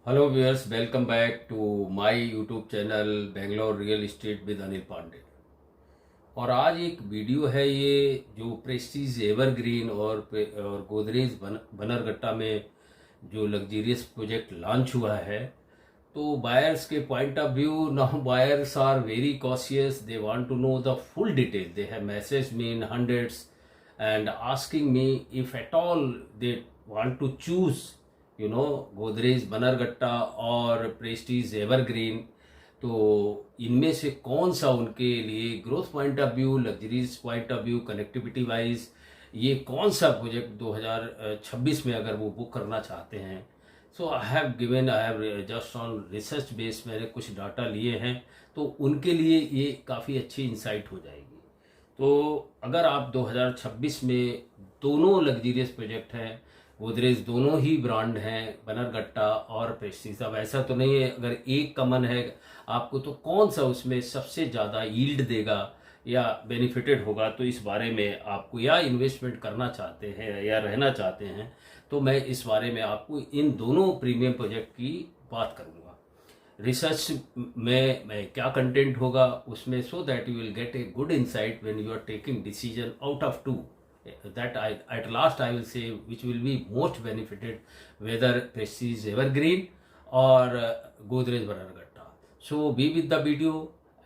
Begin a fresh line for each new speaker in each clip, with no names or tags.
Hello viewers, welcome back to my YouTube channel Bangalore real estate with Anil Pandey. और आज एक video है ये जो प्रेस्टीज एवरग्रीन और गोदरेज बनरघट्टा में जो लग्जरियस प्रोजेक्ट लॉन्च हुआ है। तो बायर्स के point of view, now buyers are very cautious, they want to know the full detail, they have message me in hundreds and asking me if at all they want to choose Godrej Bannerghatta और Prestige evergreen. तो इनमें से कौन सा उनके लिए growth point of view, luxuries point of view, connectivity wise ये कौन सा प्रोजेक्ट 2026 में अगर वो बुक करना चाहते हैं। So I have just on research base मैंने कुछ डाटा लिए हैं, तो उनके लिए ये काफ़ी अच्छी इंसाइट हो जाएगी। तो अगर आप 2026 में दोनों लग्जरियस प्रोजेक्ट हैं, गोदरेज दोनों ही ब्रांड हैं, बनरघट्टा और प्रेस्टीज, अब ऐसा तो नहीं है अगर एक कॉमन है आपको तो कौन सा उसमें सबसे ज़्यादा यील्ड देगा या बेनिफिटेड होगा, तो इस बारे में आपको या इन्वेस्टमेंट करना चाहते हैं या रहना चाहते हैं, तो मैं इस बारे में आपको इन दोनों प्रीमियम प्रोजेक्ट की बात करूँगा। रिसर्च में मैं क्या कंटेंट होगा उसमें, so that you will get a good insight when you are taking decision out of two, that at last I will say which will be most benefited, whether Prestige Evergreen or Godrej Banarghtta. So be with the video,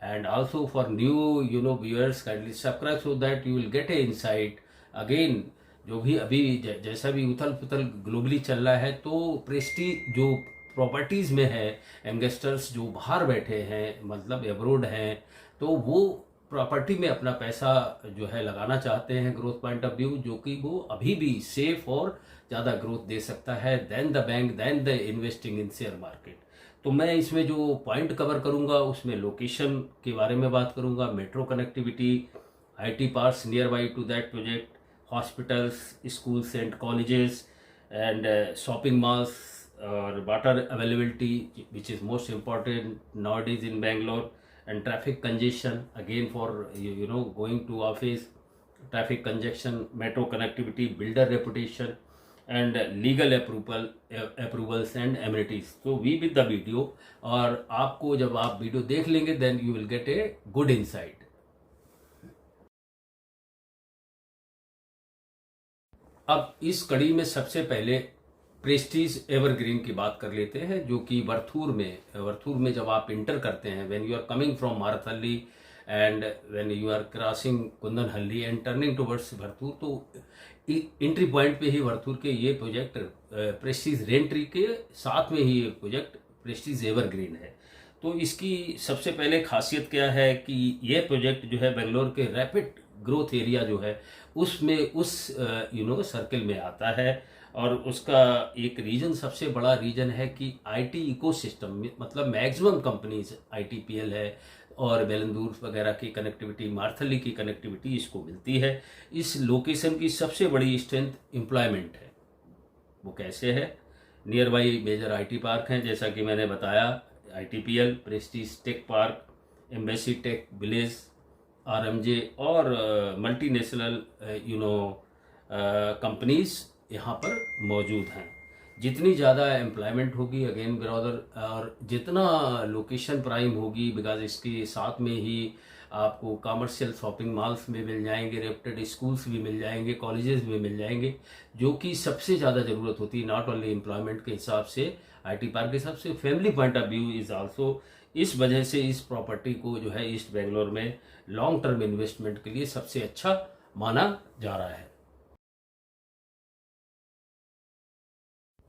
and also for new viewers kindly subscribe so that you will get a insight. Again, जो भी अभी जैसा भी उथल पुथल globally चल रहा है, तो प्रेस्टीज जो प्रॉपर्टीज़ में है, इन्वेस्टर्स जो बाहर बैठे हैं मतलब एब्रोड हैं, तो वो प्रॉपर्टी में अपना पैसा जो है लगाना चाहते हैं ग्रोथ पॉइंट ऑफ व्यू, जो कि वो अभी भी सेफ और ज़्यादा ग्रोथ दे सकता है then the bank, then the investing in share market. तो मैं इसमें जो पॉइंट कवर करूंगा उसमें लोकेशन के बारे में बात करूंगा, metro connectivity, IT parks nearby to that project, hospitals, schools and colleges and shopping malls और water availability which is most important nowadays in Bangalore, and traffic congestion again for going to office, traffic congestion, metro connectivity, builder reputation and legal approvals and amenities. So we with the video, और आपको जब आप video देख लेंगे then you will get a good insight. अब इस कड़ी में सबसे पहले प्रेस्टीज एवरग्रीन की बात कर लेते हैं, जो कि वरथूर में जब आप इंटर करते हैं, when you are coming from Marathahalli and when you are crossing Kundanahalli and turning towards Varthur, तो एंट्री पॉइंट पे ही वरथूर के ये प्रोजेक्ट प्रेस्टीज रेंट्री के साथ में ही ये प्रोजेक्ट प्रेस्टीज एवरग्रीन है। तो इसकी सबसे पहले खासियत क्या है कि ये प्रोजेक्ट जो है बेंगलोर के रैपिड ग्रोथ एरिया जो है उसमें उस सर्कल में आता है, और उसका एक रीजन, सबसे बड़ा रीजन है कि आईटी इकोसिस्टम में मतलब मैक्सिमम कंपनीज, आईटीपीएल है और बेलंदूर वगैरह की कनेक्टिविटी, मार्थली की कनेक्टिविटी इसको मिलती है। इस लोकेशन की सबसे बड़ी स्ट्रेंथ एम्प्लॉयमेंट है। वो कैसे है? Nearby major IT park हैं, जैसा कि मैंने बताया, ITPL, Prestige tech park, Embassy tech village, RMZ और मल्टीनेशनल कंपनीज यहाँ पर मौजूद हैं। जितनी ज़्यादा एम्प्लॉयमेंट होगी अगेन ब्रदर, और जितना लोकेशन प्राइम होगी, बिकॉज इसके साथ में ही आपको कमर्शियल शॉपिंग मॉल्स में मिल जाएंगे, रेप्यूटेड स्कूल्स भी मिल जाएंगे, कॉलेजेस भी मिल जाएंगे, जो कि सबसे ज़्यादा ज़रूरत होती है नॉट ओनली एम्प्लॉयमेंट के हिसाब से, आईटी पार्क के हिसाब से, family point of view is also. इस वजह से इस प्रॉपर्टी को जो है ईस्ट बेंगलोर में लॉन्ग टर्म इन्वेस्टमेंट के लिए सबसे अच्छा माना जा रहा है।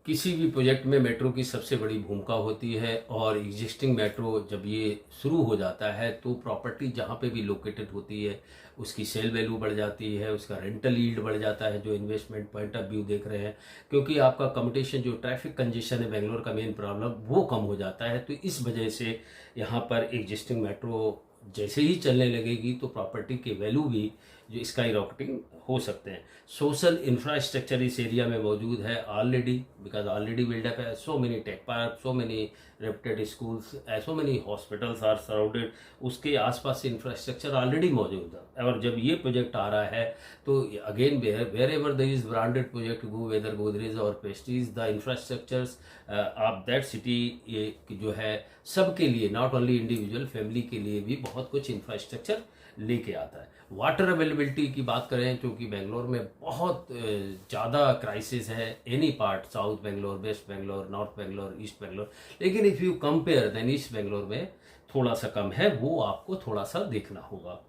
किसी भी प्रोजेक्ट में मेट्रो की सबसे बड़ी भूमिका होती है, और एग्जिस्टिंग मेट्रो जब ये शुरू हो जाता है तो प्रॉपर्टी जहाँ पे भी लोकेटेड होती है उसकी सेल वैल्यू बढ़ जाती है, उसका रेंटल यील्ड बढ़ जाता है, जो इन्वेस्टमेंट पॉइंट ऑफ व्यू देख रहे हैं, क्योंकि आपका कम्पिटिशन, जो ट्रैफिक कंजेशन है बेंगलोर का मेन प्रॉब्लम, वो कम हो जाता है। तो इस वजह से यहाँ पर एग्जिस्टिंग मेट्रो जैसे ही चलने लगेगी तो प्रॉपर्टी की वैल्यू भी जो स्काई रॉकेटिंग हो सकते हैं। सोशल इंफ्रास्ट्रक्चर इस एरिया में मौजूद है ऑलरेडी, बिकॉज ऑलरेडी बिल्डअप है। So many tech park, so many reputed schools, so many hospitals are surrounded. उसके आसपास इंफ्रास्ट्रक्चर ऑलरेडी मौजूद है। और जब ये प्रोजेक्ट आ रहा है तो again wherever there is branded project go, whether Godrej और Prestige, the infrastructures of that city जो है सबके लिए, नॉट ओनली इंडिविजुअल, फैमिली के लिए भी बहुत कुछ इंफ्रास्ट्रक्चर लेके आता है। वाटर अवेलेबिलिटी की बात करें, क्योंकि बेंगलोर में बहुत ज़्यादा क्राइसिस है, any part, south Bangalore, west Bangalore, north Bangalore, east Bangalore, लेकिन if you compare then east Bangalore में थोड़ा सा कम है, वो आपको थोड़ा सा देखना होगा।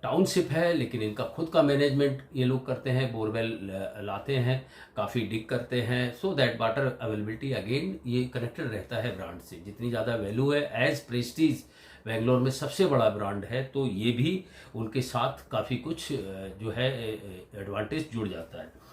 टाउनशिप है लेकिन इनका खुद का मैनेजमेंट ये लोग करते हैं, बोरवेल लाते हैं, काफ़ी डिग करते हैं, so that water availability again ये कनेक्टेड रहता है ब्रांड से। जितनी ज़्यादा वैल्यू है, एज प्रेस्टीज बेंगलोर में सबसे बड़ा ब्रांड है, तो ये भी उनके साथ काफ़ी कुछ जो है एडवांटेज जुड़ जाता है।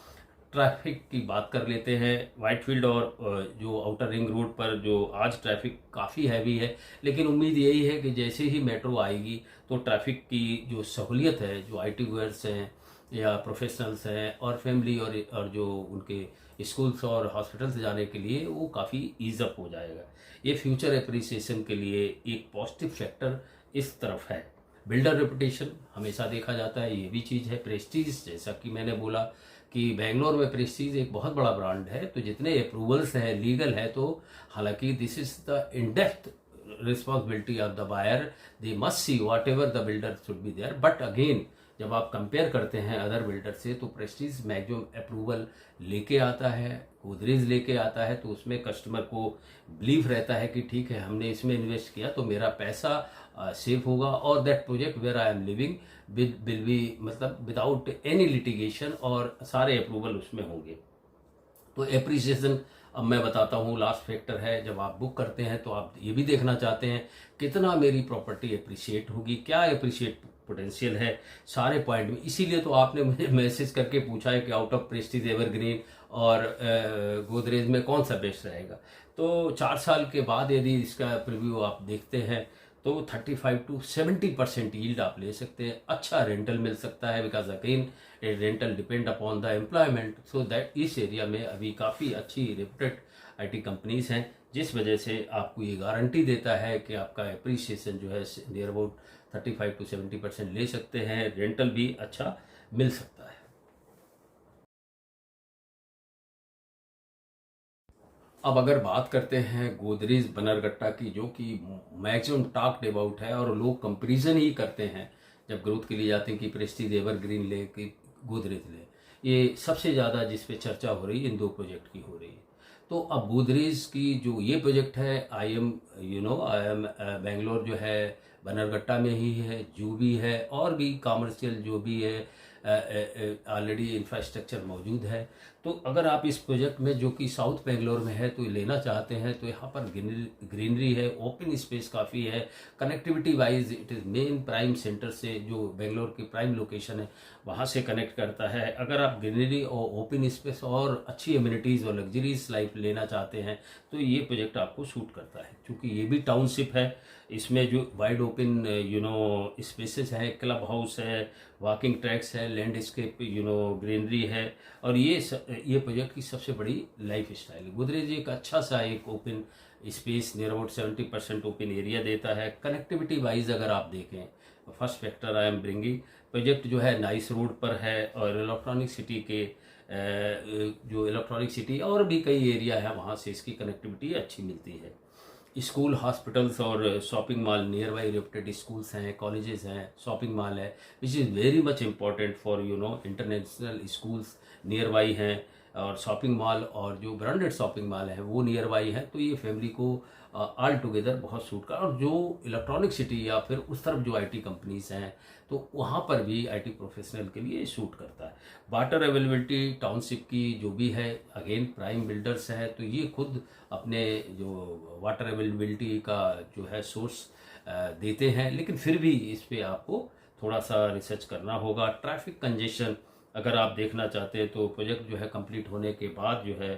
ट्रैफिक की बात कर लेते हैं। वाइटफील्ड और जो आउटर रिंग रोड पर जो आज ट्रैफिक काफ़ी हैवी है, लेकिन उम्मीद यही है कि जैसे ही मेट्रो आएगी तो ट्रैफिक की जो सहूलियत है, जो IT गोअर्स हैं या प्रोफेशनल्स हैं और फैमिली और जो उनके स्कूल्स और हॉस्पिटल्स जाने के लिए, वो काफ़ी ईज अप हो जाएगा। ये फ्यूचर एप्रिसिएशन के लिए एक पॉजिटिव फैक्टर इस तरफ है। बिल्डर रेपुटेशन हमेशा देखा जाता है, ये भी चीज़ है। प्रेस्टीज, जैसा कि मैंने बोला कि बेंगलोर में प्रेस्टीज एक बहुत बड़ा ब्रांड है, तो जितने अप्रूवल्स हैं लीगल है, तो हालांकि this is the in depth responsibility of the buyer, they must see whatever the builder should be there. But again जब आप कंपेयर करते हैं अदर बिल्डर से, तो प्रेस्टीज मैक्सिमम अप्रूवल लेके आता है, गोदरेज लेके आता है, तो उसमें कस्टमर को बिलीव रहता है कि ठीक है, हमने इसमें इन्वेस्ट किया तो मेरा पैसा सेव होगा, और that project where I am living will be, मतलब विदाउट एनी लिटिगेशन, और सारे अप्रूवल उसमें होंगे। तो एप्रिसिएशन अब मैं बताता हूँ, लास्ट फैक्टर है। जब आप बुक करते हैं तो आप ये भी देखना चाहते हैं कितना मेरी प्रॉपर्टी एप्रिशिएट होगी, क्या एप्रिशिएट पोटेंशियल है, सारे पॉइंट में। इसीलिए तो आपने मुझे मैसेज करके पूछा है कि आउट ऑफ प्रेस्टीज, एवरग्रीन और गोदरेज में कौन सा बेस्ट रहेगा। तो 4 साल के बाद यदि इसका प्रीव्यू आप देखते हैं तो 35 to 70% यील्ड आप ले सकते हैं। अच्छा रेंटल मिल सकता है, because again rental depend upon the employment, so that इस एरिया में अभी काफ़ी अच्छी रेप्यूटेड IT कंपनीज हैं, जिस वजह से आपको ये गारंटी देता है कि आपका एप्रिसिएशन जो है नियर अबाउट 35 to 70% ले सकते हैं। रेंटल भी अच्छा मिल सकता है। अब अगर बात करते हैं गोदरेज बनरघट्टा की, जो कि मैक्सिमम टॉक्ड अबाउट है और लोग कंपैरिजन ही करते हैं जब ग्रोथ के लिए जाते हैं कि प्रेस्टीज एवरग्रीन ले कि गोदरेज ले, ये सबसे ज़्यादा जिस पे चर्चा हो रही है इन दो प्रोजेक्ट की हो रही है। तो अब गोदरेज की जो ये प्रोजेक्ट है, आई एम बेंगलोर जो है बनरघट्टा में ही है, जू भी है और भी कॉमर्शियल जो भी है ऑलरेडी इंफ्रास्ट्रक्चर मौजूद है। तो अगर आप इस प्रोजेक्ट में, जो कि साउथ बेंगलोर में है, तो लेना चाहते हैं, तो यहाँ पर ग्रीनरी है, ओपन स्पेस काफ़ी है, connectivity wise it is main prime centre से, जो बेंगलोर की प्राइम लोकेशन है वहाँ से कनेक्ट करता है। अगर आप ग्रीनरी और ओपन स्पेस और अच्छी एम्यूनिटीज़ और लग्जरीज लाइफ लेना चाहते हैं तो ये प्रोजेक्ट आपको सूट करता है, क्योंकि ये भी टाउनशिप है। इसमें जो वाइड ओपन स्पेसेस है, क्लब हाउस है, वॉकिंग ट्रैक्स है, लैंडस्केप ग्रीनरी है, और ये प्रोजेक्ट की सबसे बड़ी लाइफ स्टाइल है। गोदरेज एक अच्छा सा एक open space near about 70% open area देता है। कनेक्टिविटी वाइज अगर आप देखें, first factor I am bringing, project जो है नाइस रोड पर है, और इलेक्ट्रॉनिक सिटी के जो इलेक्ट्रॉनिक सिटी और भी कई एरिया है वहाँ से इसकी कनेक्टिविटी अच्छी मिलती है। स्कूल, हॉस्पिटल्स और shopping mall near by reputed schools हैं, कॉलेजेस हैं, शॉपिंग मॉल है, which is very much important for international schools near by हैं, और शॉपिंग मॉल और जो ब्रांडेड शॉपिंग मॉल है वो नियर बाई है। तो ये फैमिली को ऑल टुगेदर बहुत सूट कर, और जो इलेक्ट्रॉनिक सिटी या फिर उस तरफ जो IT कंपनीज हैं तो वहाँ पर भी IT प्रोफेशनल के लिए सूट करता है। वाटर अवेलेबिलिटी टाउनशिप की जो भी है, अगेन प्राइम बिल्डर्स है, तो ये खुद अपने जो वाटर अवेलेबिलिटी का जो है सोर्स देते हैं, लेकिन फिर भी इस पे आपको थोड़ा सा रिसर्च करना होगा। ट्रैफिक कंजेशन अगर आप देखना चाहते हैं तो प्रोजेक्ट जो है कंप्लीट होने के बाद जो है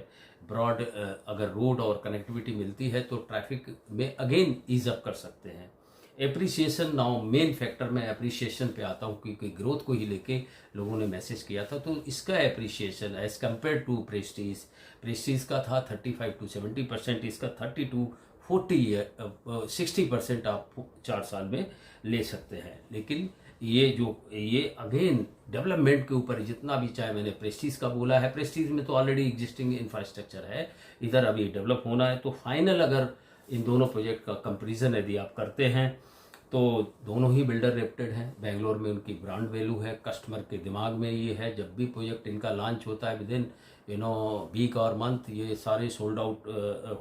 ब्रॉड अगर रोड और कनेक्टिविटी मिलती है तो ट्रैफिक में अगेन ईज अप कर सकते हैं। एप्रिसिएशन नाउ मेन फैक्टर, मैं एप्रिसिएशन पे आता हूँ क्योंकि ग्रोथ को ही लेके लोगों ने मैसेज किया था। तो इसका appreciation as compare to Prestige, Prestige का था 35 to 70%, इसका 30 to 60% आप 4 साल में ले सकते हैं। लेकिन ये अगेन डेवलपमेंट के ऊपर जितना भी, चाहे मैंने प्रेस्टीज का बोला है, प्रेस्टीज में तो ऑलरेडी एग्जिस्टिंग इंफ्रास्ट्रक्चर है, इधर अभी डेवलप होना है। तो फाइनल अगर इन दोनों प्रोजेक्ट का कंपैरिजन यदि आप करते हैं तो दोनों ही बिल्डर रेप्टेड हैं। बेंगलोर में उनकी ब्रांड वैल्यू है, कस्टमर के दिमाग में ये है, जब भी प्रोजेक्ट इनका लॉन्च होता है विद इन वीक और मंथ ये सारे सोल्ड आउट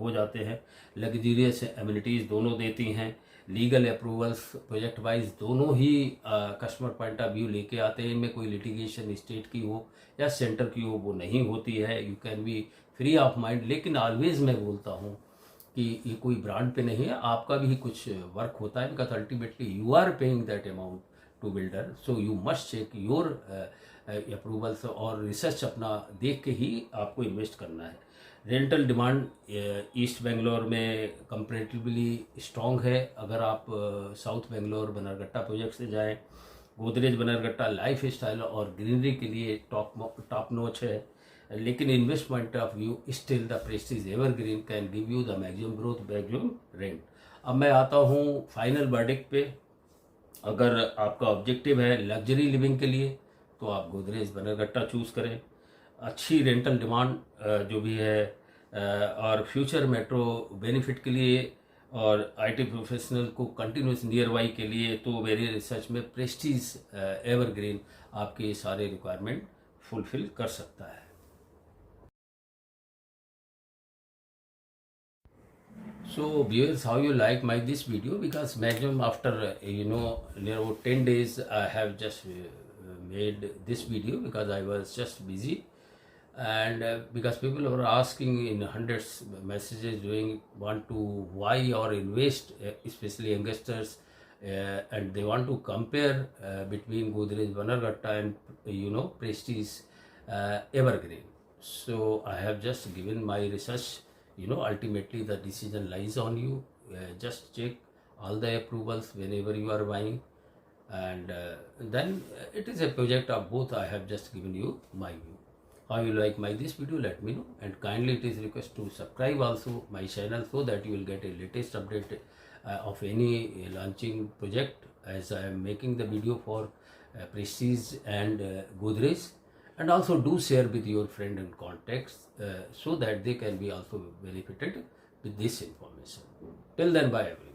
हो जाते हैं। लग्जरियस एमिनिटीज़ दोनों देती हैं, लीगल अप्रूवल्स प्रोजेक्ट वाइज दोनों ही कस्टमर पॉइंट ऑफ व्यू लेके आते हैं। इनमें कोई लिटिगेशन स्टेट की हो या सेंटर की हो वो नहीं होती है, you can be free of mind. लेकिन ऑलवेज मैं बोलता हूँ कि ये कोई ब्रांड पे नहीं है, आपका भी कुछ वर्क होता है, because ultimately you are paying that amount to builder, so you must check your approvals और रिसर्च अपना देख के ही आपको इन्वेस्ट करना है। रेंटल डिमांड ईस्ट बेंगलोर में कंपेरेटिवली स्ट्रॉन्ग है। अगर आप साउथ बेंगलोर बनरघट्टा प्रोजेक्ट से जाएं, गोदरेज बनरघट्टा लाइफ स्टाइल और ग्रीनरी के लिए टॉप नॉच है। लेकिन investment of view still the Prestige evergreen can give you the maximum growth, maximum rent. अब मैं आता हूँ फाइनल वर्डिक्ट पे। अगर आपका ऑब्जेक्टिव है लग्जरी लिविंग के लिए तो आप गोदरेज बनरघट्टा चूज़ करें। अच्छी रेंटल डिमांड जो भी है और फ्यूचर मेट्रो बेनिफिट के लिए और आईटी प्रोफेशनल को कंटिन्यूस नियर बाई के लिए तो मेरे रिसर्च में प्रेस्टीज एवरग्रीन आपके सारे रिक्वायरमेंट फुलफिल कर सकता है। So viewers, how you like my this video? Because maximum after near about 10 days I have just made this video because I was just busy, and because people were asking in hundreds messages doing want to buy or invest, especially youngsters, and they want to compare between Godrej Bannerghatta and Prestige Evergreen. So I have just given my research. Ultimately the decision lies on you. Just check all the approvals whenever you are buying, and then it is a project of both. I have just given you my view. How you like my this video, let me know, and kindly it is request to subscribe also my channel so that you will get a latest update of any launching project, as I am making the video for Prestige and Godrej. And also do share with your friend and contacts so that they can be also benefited with this information. Till then, bye everyone.